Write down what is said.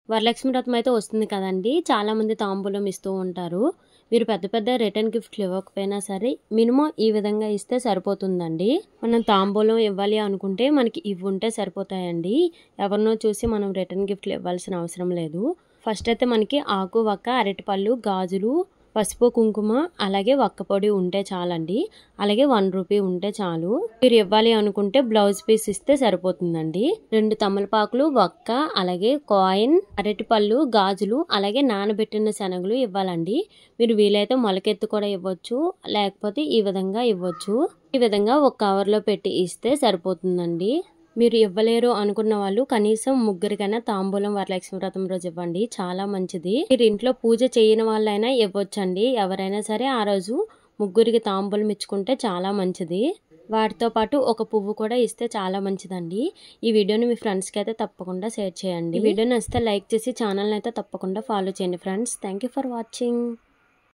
వరలక్ష్మి వ్రతం అయితే వస్తుంది కదండి, చాలామంది తాంబూలం ఇస్తూ ఉంటారు. మీరు పెద్ద పెద్ద రిటర్న్ గిఫ్ట్లు ఇవ్వకపోయినా సరే మినిమం ఈ విధంగా ఇస్తే సరిపోతుందండి. మనం తాంబూలం ఇవ్వాలి అనుకుంటే మనకి ఇవి ఉంటే సరిపోతాయండి. ఎవరినో చూసి మనం రిటర్న్ గిఫ్ట్లు ఇవ్వాల్సిన అవసరం లేదు. ఫస్ట్ అయితే మనకి ఆకు, వక్క, అరటిపళ్ళు, గాజులు, పసుపు, కుంకుమ, అలాగే వక్క పొడి ఉంటే చాలండి. అలాగే 1 రూపీ ఉంటే చాలు. మీరు ఇవ్వాలి అనుకుంటే బ్లౌజ్ పీస్ ఇస్తే సరిపోతుందండి. 2 తమలపాకులు, వక్క, అలాగే కాయిన్, అరటిపళ్ళు, గాజులు, అలాగే నానబెట్టిన శనగలు ఇవ్వాలండి. మీరు వీలైతే మొలకెత్తు కూడా ఇవ్వచ్చు, లేకపోతే ఈ విధంగా ఇవ్వచ్చు. ఈ విధంగా ఒక కవర్లో పెట్టి ఇస్తే సరిపోతుందండి. మీరు ఇవ్వలేరు అనుకున్న వాళ్ళు కనీసం 3కైనా తాంబూలం వరలక్ష్మి వ్రతం రోజు ఇవ్వండి, చాలా మంచిది. మీరు ఇంట్లో పూజ చేయని వాళ్ళైనా ఇవ్వచ్చండి. ఎవరైనా సరే ఆ రోజు 3కి తాంబూలం ఇచ్చుకుంటే చాలా మంచిది. వాటితో పాటు ఒక పువ్వు కూడా ఇస్తే చాలా మంచిదండి. ఈ వీడియోని మీ ఫ్రెండ్స్కి అయితే తప్పకుండా షేర్ చేయండి. ఈ వీడియో నచ్చితే లైక్ చేసి ఛానల్ని అయితే తప్పకుండా ఫాలో చేయండి friends. Thank you for watching.